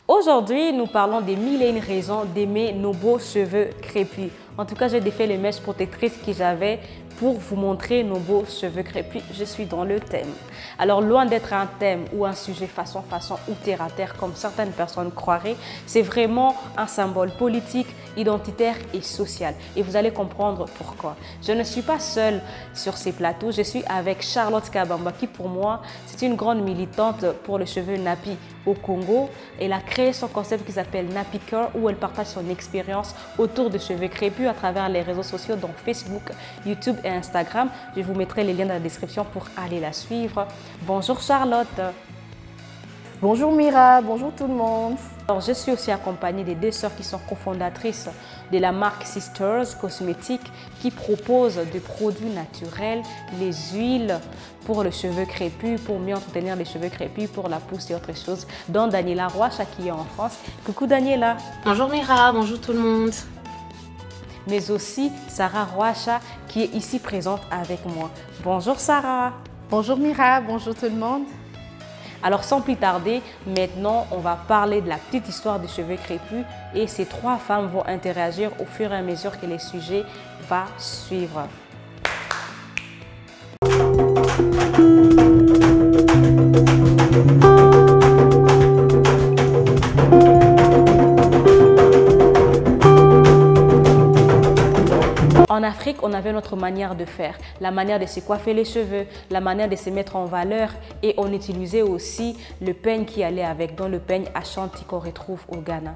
Aujourd'hui, nous parlons des mille et une raisons d'aimer nos beaux cheveux crépus. En tout cas, j'ai défait les mèches protectrices que j'avais pour vous montrer nos beaux cheveux crépus. Je suis dans le thème. Alors, loin d'être un thème ou un sujet façon ou terre à terre, comme certaines personnes croiraient, c'est vraiment un symbole politique, identitaire et social. Et vous allez comprendre pourquoi. Je ne suis pas seule sur ces plateaux. Je suis avec Charlotte Kabamba, qui pour moi, c'est une grande militante pour les cheveux nappi au Congo. Elle a créé son concept qui s'appelle Nappy Curl, où elle partage son expérience autour de cheveux crépus à travers les réseaux sociaux, dont Facebook, YouTube et Instagram. Je vous mettrai les liens dans la description pour aller la suivre. Bonjour Charlotte. Bonjour Mira, bonjour tout le monde. Alors, je suis aussi accompagnée des deux sœurs qui sont cofondatrices de la marque Sisters Cosmétiques qui propose des produits naturels, les huiles pour les cheveux crépus, pour mieux entretenir les cheveux crépus, pour la pousse et autre chose, dont Daniela Roacha qui est en France. Coucou Daniela. Bonjour Mira, bonjour tout le monde. Mais aussi Sarah Roacha qui est ici présente avec moi. Bonjour Sarah. Bonjour Mira, bonjour tout le monde. Alors sans plus tarder, maintenant on va parler de la petite histoire des cheveux crépus et ces trois femmes vont interagir au fur et à mesure que les sujets vont suivre. En Afrique, on avait notre manière de faire, la manière de se coiffer les cheveux, la manière de se mettre en valeur et on utilisait aussi le peigne qui allait avec, dont le peigne Ashanti qu'on retrouve au Ghana.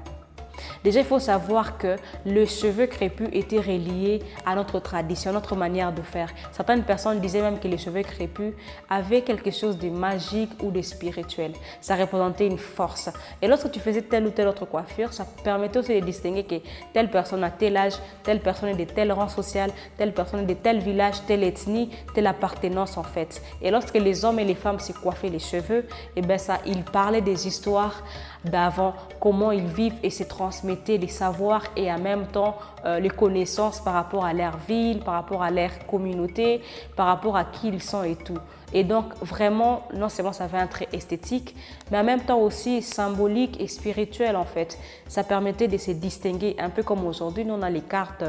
Déjà, il faut savoir que le cheveu crépus était relié à notre tradition, notre manière de faire. Certaines personnes disaient même que les cheveux crépus avaient quelque chose de magique ou de spirituel. Ça représentait une force. Et lorsque tu faisais telle ou telle autre coiffure, ça permettait aussi de distinguer que telle personne a tel âge, telle personne est de tel rang social, telle personne est de tel village, telle ethnie, telle appartenance en fait. Et lorsque les hommes et les femmes se coiffaient les cheveux, eh bien ça, ils parlaient des histoires d'avant, comment ils vivent et se transmettaient les savoirs et en même temps les connaissances par rapport à leur ville, par rapport à leur communauté, par rapport à qui ils sont et tout. Et donc vraiment, non seulement ça avait un trait esthétique, mais en même temps aussi symbolique et spirituel en fait. Ça permettait de se distinguer un peu comme aujourd'hui, nous on a les cartes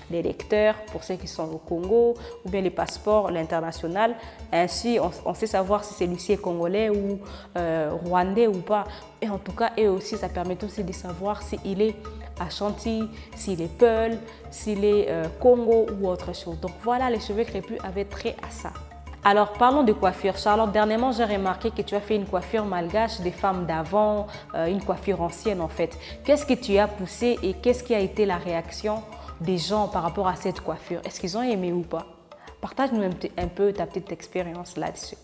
les lecteurs pour ceux qui sont au Congo ou bien les passeports, l'international. Ainsi, on sait savoir si celui-ci est congolais ou rwandais ou pas. Et en tout cas, et aussi, ça permet aussi de savoir s'il est Ashanti, s'il est Peul, s'il est Congo ou autre chose. Donc voilà, les cheveux crépus avaient trait à ça. Alors parlons de coiffure. Charlotte, dernièrement j'ai remarqué que tu as fait une coiffure malgache des femmes d'avant, une coiffure ancienne en fait. Qu'est-ce que tu as poussé et qu'est-ce qui a été la réaction des gens par rapport à cette coiffure? Est-ce qu'ils ont aimé ou pas? Partage-nous un peu ta petite expérience là-dessus.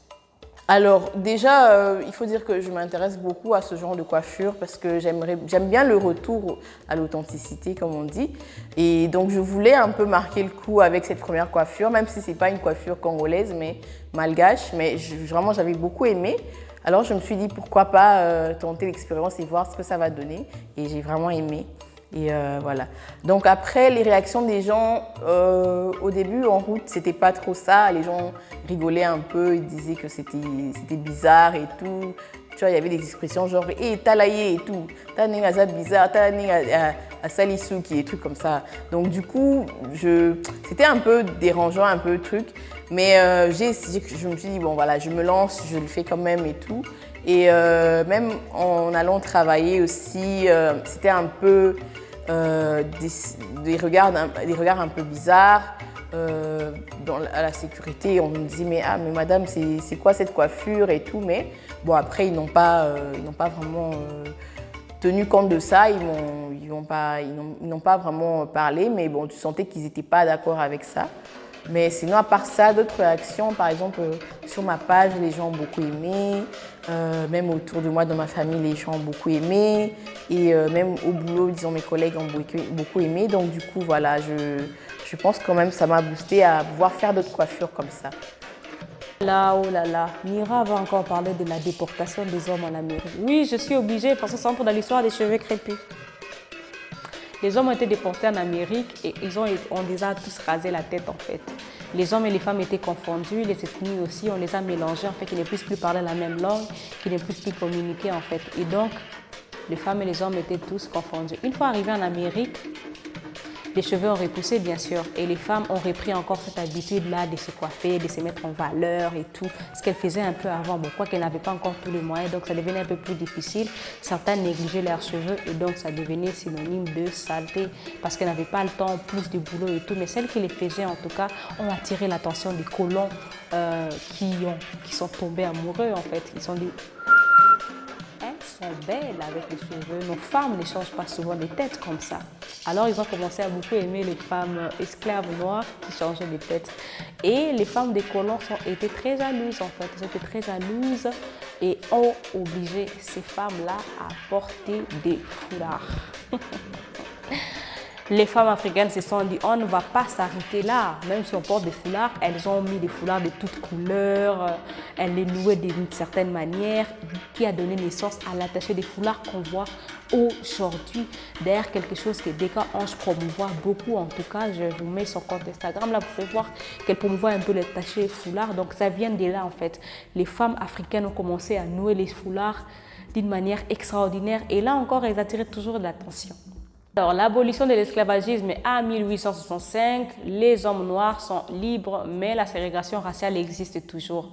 Alors déjà, il faut dire que je m'intéresse beaucoup à ce genre de coiffure parce que j'aime bien le retour à l'authenticité, comme on dit. Et donc je voulais un peu marquer le coup avec cette première coiffure, même si ce n'est pas une coiffure congolaise, mais malgache. Mais vraiment, j'avais beaucoup aimé. Alors je me suis dit, pourquoi pas tenter l'expérience et voir ce que ça va donner. Et j'ai vraiment aimé. Et voilà. Donc après, les réactions des gens, au début, en route, c'était pas trop ça. Les gens rigolaient un peu, ils disaient que c'était bizarre et tout. Tu vois, il y avait des expressions genre « hey, talaye » et tout. « T'as né à bizarre, t'as né à Salisuki » et des trucs comme ça. Donc du coup, c'était un peu dérangeant, un peu truc. Mais je me suis dit, bon voilà, je me lance, je le fais quand même et tout. Et même en allant travailler aussi, c'était un peu des regards un peu bizarres à la sécurité. On me disait, mais madame, c'est quoi cette coiffure et tout. Mais bon, après, ils n'ont pas vraiment tenu compte de ça. Ils n'ont pas vraiment parlé. Mais bon, tu sentais qu'ils n'étaient pas d'accord avec ça. Mais sinon, à part ça, d'autres réactions, par exemple, sur ma page, les gens ont beaucoup aimé. Même autour de moi, dans ma famille, les gens ont beaucoup aimé. Et même au boulot, disons, mes collègues ont beaucoup aimé. Donc, du coup, voilà, je pense quand même que ça m'a boosté à pouvoir faire d'autres coiffures comme ça. Là, oh là là, Mira va encore parler de la déportation des hommes en Amérique. Oui, je suis obligée parce que c'est un peu dans l'histoire des cheveux crépus. Les hommes ont été déportés en Amérique et on les a tous rasé la tête en fait. Les hommes et les femmes étaient confondus, les ethnies aussi, on les a mélangés en fait, qu'ils ne puissent plus parler la même langue, qu'ils ne puissent plus communiquer en fait. Et donc, les femmes et les hommes étaient tous confondus. Une fois arrivés en Amérique, les cheveux ont repoussé bien sûr et les femmes ont repris encore cette habitude-là de se coiffer, de se mettre en valeur et tout, ce qu'elles faisaient un peu avant. Bon, quoi qu'elles n'avaient pas encore tous les moyens, donc ça devenait un peu plus difficile. Certains négligeaient leurs cheveux et donc ça devenait synonyme de saleté parce qu'elles n'avaient pas le temps, plus de boulot et tout. Mais celles qui les faisaient en tout cas ont attiré l'attention des colons qui sont tombés amoureux en fait. Ils sont dit... sont belles avec les cheveux. Nos femmes ne changent pas souvent de tête comme ça. Alors, ils ont commencé à beaucoup aimer les femmes esclaves noires qui changeaient de tête. Et les femmes des colons étaient très jalouses en fait. Elles étaient très jalouses et ont obligé ces femmes-là à porter des foulards. Les femmes africaines se sont dit, on ne va pas s'arrêter là. Même si on porte des foulards, elles ont mis des foulards de toutes couleurs. Elles les nouaient d'une certaine manière, qui a donné naissance à l'attaché des foulards qu'on voit aujourd'hui. D'ailleurs, quelque chose que Deka Ange promouvoit beaucoup, en tout cas, je vous mets son compte Instagram, là, vous pouvez voir qu'elle promouvoit un peu l'attaché foulard. Donc, ça vient de là, en fait. Les femmes africaines ont commencé à nouer les foulards d'une manière extraordinaire. Et là encore, elles attiraient toujours de l'attention. Alors, l'abolition de l'esclavagisme à 1865, les hommes noirs sont libres, mais la ségrégation raciale existe toujours.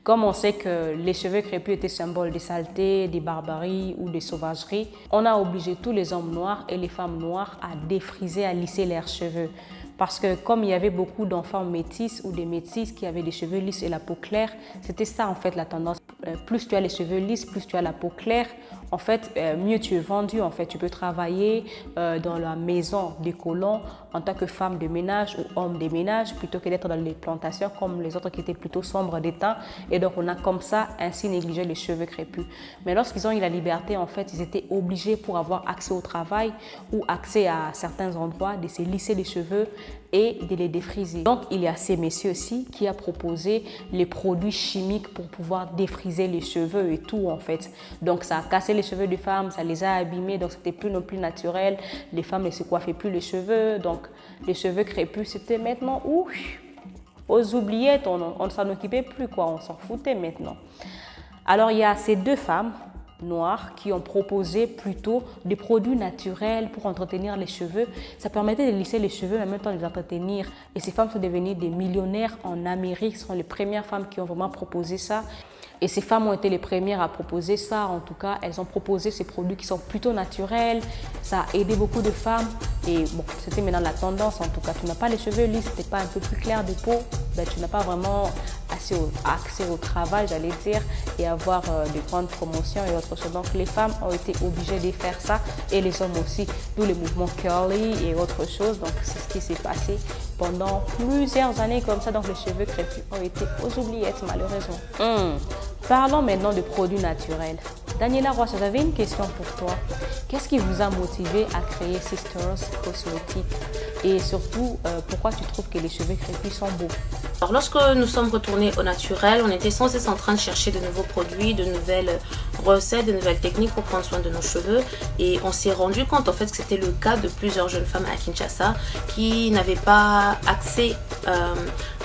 Comme on sait que les cheveux crépus étaient symboles de saleté, de barbarie ou de sauvagerie, on a obligé tous les hommes noirs et les femmes noires à défriser, à lisser leurs cheveux. Parce que comme il y avait beaucoup d'enfants métis ou des métisses qui avaient des cheveux lisses et la peau claire, c'était ça en fait la tendance. Plus tu as les cheveux lisses, plus tu as la peau claire, en fait, mieux tu es vendu. En fait, tu peux travailler dans la maison des colons en tant que femme de ménage ou homme de ménage plutôt que d'être dans les plantations comme les autres qui étaient plutôt sombres des temps. Et donc, on a comme ça ainsi négligé les cheveux crépus. Mais lorsqu'ils ont eu la liberté, en fait, ils étaient obligés pour avoir accès au travail ou accès à certains endroits de se lisser les cheveux et de les défriser. Donc, il y a ces messieurs-ci qui a proposé les produits chimiques pour pouvoir défriser les cheveux et tout, en fait. Donc, ça a cassé les cheveux des femmes, ça les a abîmés, donc c'était plus non plus naturel. Les femmes ne se coiffaient plus les cheveux, donc les cheveux crépus, c'était maintenant aux oubliettes, on ne s'en occupait plus, quoi, on s'en foutait maintenant. Alors, il y a ces deux femmes noirs qui ont proposé plutôt des produits naturels pour entretenir les cheveux. Ça permettait de lisser les cheveux, mais en même temps de les entretenir. Et ces femmes sont devenues des millionnaires en Amérique. Ce sont les premières femmes qui ont vraiment proposé ça. Et ces femmes ont été les premières à proposer ça. En tout cas, elles ont proposé ces produits qui sont plutôt naturels. Ça a aidé beaucoup de femmes. Et bon, c'était maintenant la tendance. En tout cas, tu n'as pas les cheveux lisses, tu n'es pas un peu plus clair de peau, ben, tu n'as pas vraiment accès au travail, j'allais dire, et avoir de grandes promotions et autres choses. Donc, les femmes ont été obligées de faire ça et les hommes aussi. D'où les mouvements curly et autres choses. Donc, c'est ce qui s'est passé pendant plusieurs années comme ça. Donc, les cheveux crépus ont été aux oubliettes, malheureusement. Parlons maintenant de produits naturels. Daniela Roche, j'avais une question pour toi. Qu'est-ce qui vous a motivé à créer Sisters Cosmetics? Et surtout, pourquoi tu trouves que les cheveux crépus sont beaux? Alors, lorsque nous sommes retournés au naturel, on était sans cesse en train de chercher de nouveaux produits, de nouvelles recettes, de nouvelles techniques pour prendre soin de nos cheveux. Et on s'est rendu compte en fait que c'était le cas de plusieurs jeunes femmes à Kinshasa qui n'avaient pas accès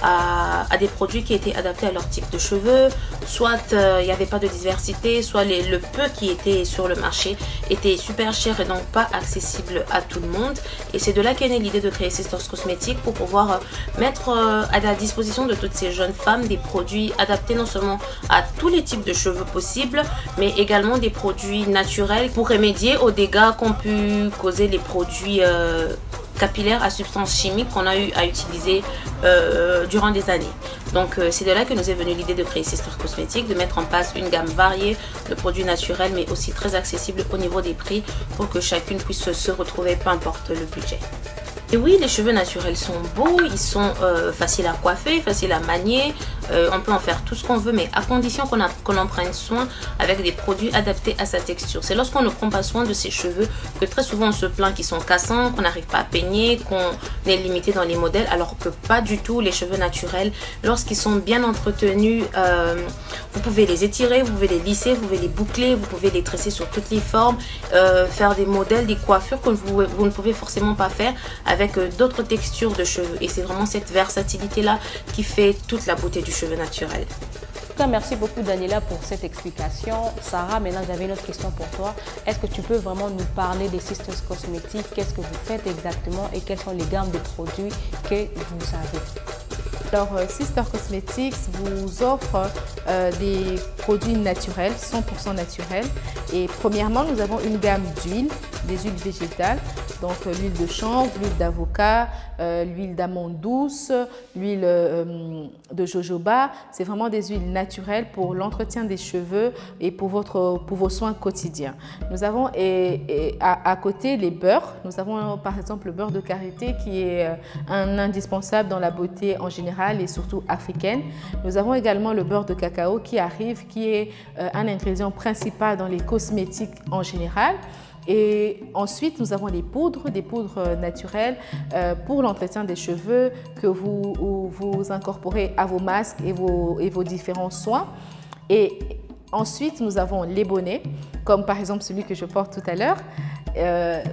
à des produits qui étaient adaptés à leur type de cheveux. Soit il n'y avait pas de diversité, soit le peu qui était sur le marché était super cher et donc pas accessible à tout le monde. Et c'est de là qu'est née l'idée de créer Sisters Cosmetics pour pouvoir mettre à la disposition de toutes ces jeunes femmes des produits adaptés non seulement à tous les types de cheveux possibles, mais également des produits naturels pour remédier aux dégâts qu'ont pu causer les produits capillaires à substances chimiques qu'on a eu à utiliser durant des années. Donc c'est de là que nous est venue l'idée de créer Sisters Cosmetics, de mettre en place une gamme variée de produits naturels mais aussi très accessibles au niveau des prix pour que chacune puisse se retrouver peu importe le budget. Et oui, les cheveux naturels sont beaux, ils sont faciles à coiffer, faciles à manier, on peut en faire tout ce qu'on veut, mais à condition qu'on en prenne soin avec des produits adaptés à sa texture. C'est lorsqu'on ne prend pas soin de ses cheveux que très souvent on se plaint qu'ils sont cassants, qu'on n'arrive pas à peigner, qu'on est limité dans les modèles, alors que pas du tout. Les cheveux naturels, lorsqu'ils sont bien entretenus, vous pouvez les étirer, vous pouvez les lisser, vous pouvez les boucler, vous pouvez les tresser sur toutes les formes, faire des modèles, des coiffures que vous ne pouvez forcément pas faire avec d'autres textures de cheveux. Et c'est vraiment cette versatilité là qui fait toute la beauté du cheveu naturel. tout cas, merci beaucoup Daniela pour cette explication. Sarah, maintenant j'avais une autre question pour toi. Est-ce que tu peux vraiment nous parler des Sisters Cosmetics? Qu'est-ce que vous faites exactement et quelles sont les gammes de produits que vous avez? Alors, Sisters Cosmetics vous offre des produits naturels, 100% naturels. Et premièrement, nous avons une gamme d'huiles, des huiles végétales. Donc, l'huile de chanvre, l'huile d'avocat, l'huile d'amande douce, l'huile de jojoba. C'est vraiment des huiles naturelles pour l'entretien des cheveux et pour vos soins quotidiens. Nous avons à côté les beurres. Nous avons par exemple le beurre de karité qui est un indispensable dans la beauté en général et surtout africaine. Nous avons également le beurre de cacao qui arrive, qui est un ingrédient principal dans les cosmétiques en général. Et ensuite, nous avons des poudres naturelles pour l'entretien des cheveux que vous incorporez à vos masques et vos différents soins. Et ensuite, nous avons les bonnets, comme par exemple celui que je porte tout à l'heure.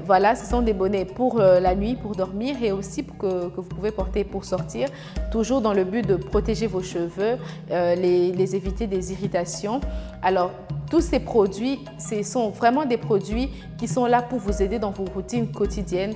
Voilà, ce sont des bonnets pour la nuit, pour dormir et aussi que vous pouvez porter pour sortir, toujours dans le but de protéger vos cheveux, les éviter des irritations. Alors, tous ces produits, ce sont vraiment des produits qui sont là pour vous aider dans vos routines quotidiennes,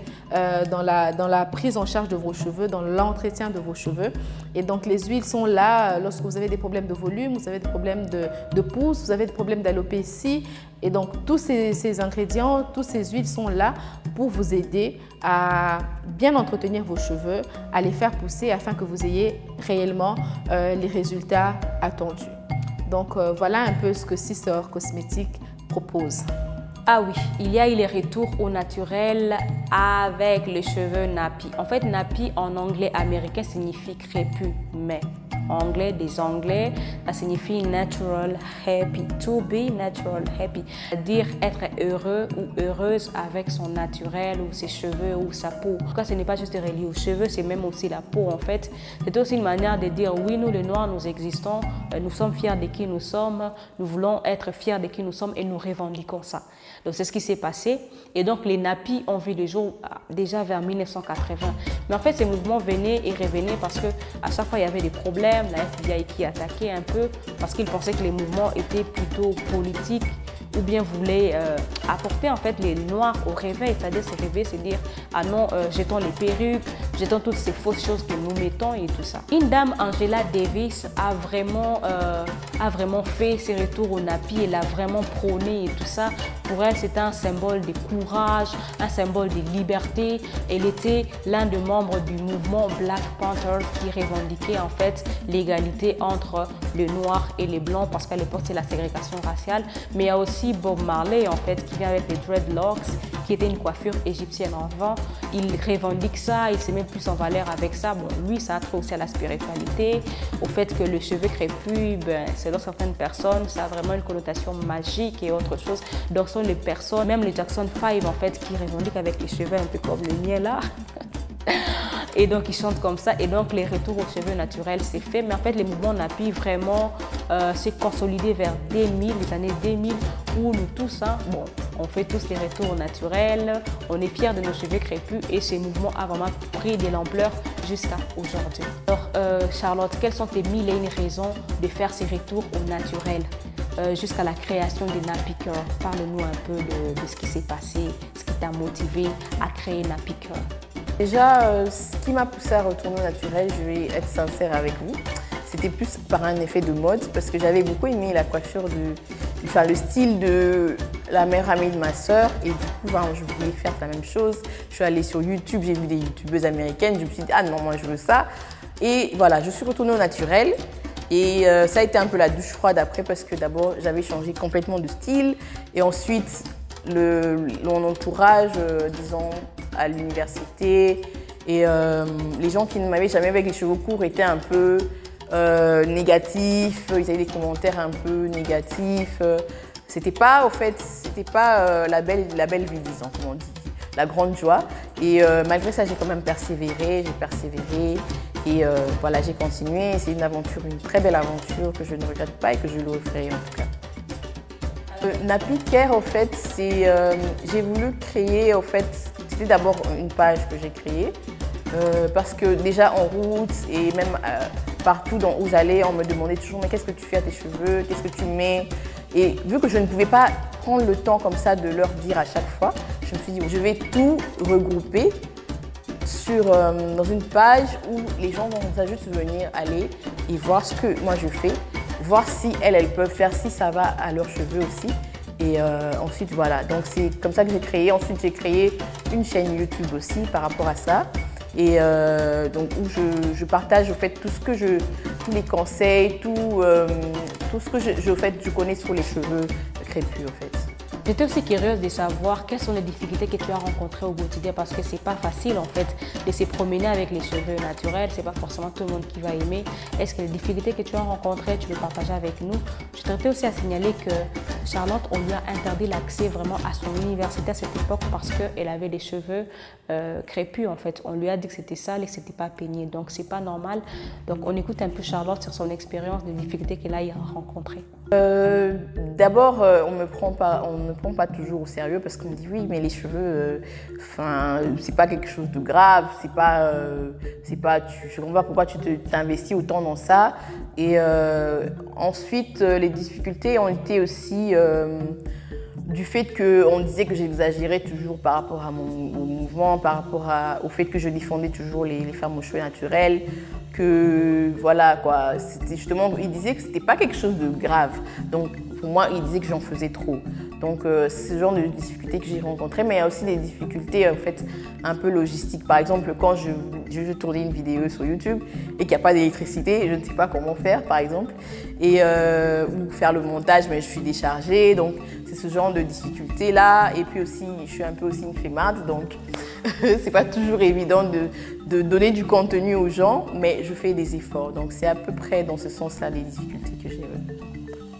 dans la prise en charge de vos cheveux, dans l'entretien de vos cheveux. Et donc, les huiles sont là lorsque vous avez des problèmes de volume, vous avez des problèmes de pousse, vous avez des problèmes d'alopécie. Et donc, tous ces ingrédients, toutes ces huiles sont là pour vous aider à bien entretenir vos cheveux, à les faire pousser afin que vous ayez réellement les résultats attendus. Donc, voilà un peu ce que Sisters Cosmetics propose. Ah oui, il y a eu les retours au naturel avec les cheveux nappy. En fait, nappy en anglais américain signifie crépus, mais en anglais des Anglais, ça signifie natural happy. To be natural happy, c'est-à-dire être heureux ou heureuse avec son naturel ou ses cheveux ou sa peau. En tout cas, ce n'est pas juste relié aux cheveux, c'est même aussi la peau en fait. C'est aussi une manière de dire oui, nous les Noirs, nous existons, nous sommes fiers de qui nous sommes, nous voulons être fiers de qui nous sommes et nous revendiquons ça. Donc c'est ce qui s'est passé. Et donc les nappies ont vu le jour déjà vers 1980. Mais en fait, ces mouvements venaient et revenaient parce qu'à chaque fois, il y avait des problèmes. La FBI qui attaquait un peu parce qu'ils pensaient que les mouvements étaient plutôt politiques ou bien voulaient apporter en fait les Noirs au réveil. C'est-à-dire se réveiller, c'est dire ah non, jetons les perruques, jetons toutes ces fausses choses que nous mettons et tout ça. Une dame, Angela Davis, a vraiment fait ses retours au nappy. Elle a vraiment prôné et tout ça. Pour elle, c'était un symbole de courage, un symbole de liberté. Elle était l'un des membres du mouvement Black Panthers qui revendiquait en fait l'égalité entre les Noirs et les Blancs parce qu'à l'époque, c'est la ségrégation raciale. Mais il y a aussi Bob Marley en fait qui vient avec les dreadlocks, qui était une coiffure égyptienne en vent. Il revendique ça, il se met plus en valeur avec ça. Bon, lui, ça a trait aussi à la spiritualité, au fait que le cheveu crépus, selon certaines personnes, ça a vraiment une connotation magique et autre chose. Donc, ce sont les personnes, même les Jackson 5 en fait, qui revendiquent avec les cheveux un peu comme le mien là. Et donc, ils chantent comme ça. Et donc, les retours aux cheveux naturels, c'est fait. Mais en fait, les mouvements nappy vraiment s'est consolidé vers 2000, les années 2000, où nous tous, bon, on fait tous les retours au naturel. On est fiers de nos cheveux crépus. Et ce mouvement a vraiment pris de l'ampleur jusqu'à aujourd'hui. Alors, Charlotte, quelles sont tes 1001 raisons de faire ces retours au naturel jusqu'à la création des Nappy Curl? Parle-nous un peu de ce qui s'est passé, ce qui t'a motivé à créer Nappy Curl. Déjà, ce qui m'a poussée à retourner au naturel, je vais être sincère avec vous, c'était plus par un effet de mode parce que j'avais beaucoup aimé la coiffure, le style de la meilleure amie de ma sœur et du coup, je voulais faire la même chose. Je suis allée sur YouTube, j'ai vu des youtubeuses américaines, je me suis dit ah non, moi je veux ça. Et voilà, je suis retournée au naturel. Et ça a été un peu la douche froide après parce que d'abord, j'avais changé complètement de style et ensuite, mon entourage, disons, à l'université et les gens qui ne m'avaient jamais vu avec les cheveux courts étaient un peu négatifs, ils avaient des commentaires un peu négatifs. C'était pas, au fait, c'était pas la belle vie, disons, comme on dit, la grande joie. Et malgré ça, j'ai quand même persévéré, et voilà, j'ai continué. C'est une aventure, une très belle aventure que je ne regrette pas et que je le referai en tout cas. Nappy Care, en fait, j'ai voulu créer, en fait, c'était d'abord une page que j'ai créée parce que déjà en route et même partout où j'allais, on me demandait toujours mais qu'est-ce que tu fais à tes cheveux, qu'est-ce que tu mets? Et vu que je ne pouvais pas prendre le temps comme ça de leur dire à chaque fois, je me suis dit je vais tout regrouper dans une page où les gens vont juste venir aller et voir ce que moi je fais, voir si elles peuvent faire, si ça va à leurs cheveux aussi. Et ensuite voilà, donc c'est comme ça que j'ai créé. Ensuite j'ai créé une chaîne YouTube aussi par rapport à ça. Et donc où je partage au fait tous les conseils, tout ce que je connais sur les cheveux crépus en fait. J'étais aussi curieuse de savoir quelles sont les difficultés que tu as rencontrées au quotidien parce que c'est pas facile en fait de se promener avec les cheveux naturels, c'est pas forcément tout le monde qui va aimer. Est-ce que les difficultés que tu as rencontrées, tu veux partager avec nous? Je tentais aussi à signaler que Charlotte, on lui a interdit l'accès vraiment à son université à cette époque parce qu'elle avait les cheveux crépus en fait. On lui a dit que c'était sale et que c'était pas peigné, donc c'est pas normal. Donc on écoute un peu Charlotte sur son expérience, des difficultés qu'elle a rencontrées. D'abord, on ne me prend pas toujours au sérieux parce qu'on me dit oui, mais les cheveux, c'est pas quelque chose de grave, je comprends pas pourquoi tu t'investis autant dans ça. Et ensuite, les difficultés ont été aussi du fait qu'on disait que j'exagérais toujours par rapport à mon mouvement, par rapport au fait que je défendais toujours les femmes aux cheveux naturels. Que voilà quoi, c'était justement, il disait que c'était pas quelque chose de grave. Donc pour moi, il disait que j'en faisais trop. Donc c'est ce genre de difficultés que j'ai rencontrées, mais il y a aussi des difficultés en fait un peu logistiques. Par exemple, quand je veux tourner une vidéo sur YouTube et qu'il n'y a pas d'électricité, je ne sais pas comment faire par exemple, et ou faire le montage, mais je suis déchargée. Donc c'est ce genre de difficultés là. Et puis aussi, je suis un peu aussi une flemmarde, donc c'est pas toujours évident de donner du contenu aux gens, mais je fais des efforts. Donc c'est à peu près dans ce sens-là les difficultés que j'ai.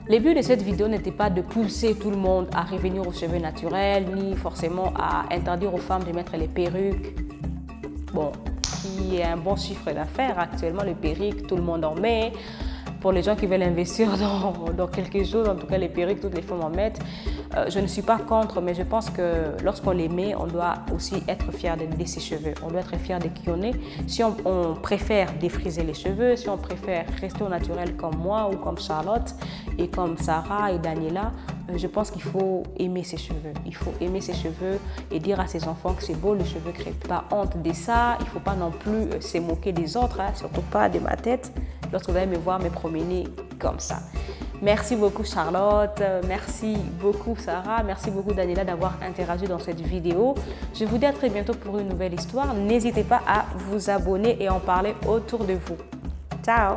Le but de cette vidéo n'était pas de pousser tout le monde à revenir aux cheveux naturels, ni forcément à interdire aux femmes de mettre les perruques. Bon, qui est un bon chiffre d'affaires actuellement, les perruques, tout le monde en met. Pour les gens qui veulent investir dans quelque chose, en tout cas les perruques, toutes les femmes en mettent. Je ne suis pas contre, mais je pense que lorsqu'on les met, on doit aussi être fier de ses cheveux. On doit être fier de qui on est. Si on préfère défriser les cheveux, si on préfère rester au naturel comme moi ou comme Charlotte et comme Sarah et Daniela, je pense qu'il faut aimer ses cheveux. Il faut aimer ses cheveux et dire à ses enfants que c'est beau le cheveu crépus. Pas honte de ça, il ne faut pas non plus se moquer des autres, hein, surtout pas de ma tête, lorsque vous allez me voir me promener comme ça. Merci beaucoup Charlotte, merci beaucoup Sarah, merci beaucoup Daniela d'avoir interagi dans cette vidéo. Je vous dis à très bientôt pour une nouvelle histoire. N'hésitez pas à vous abonner et en parler autour de vous. Ciao!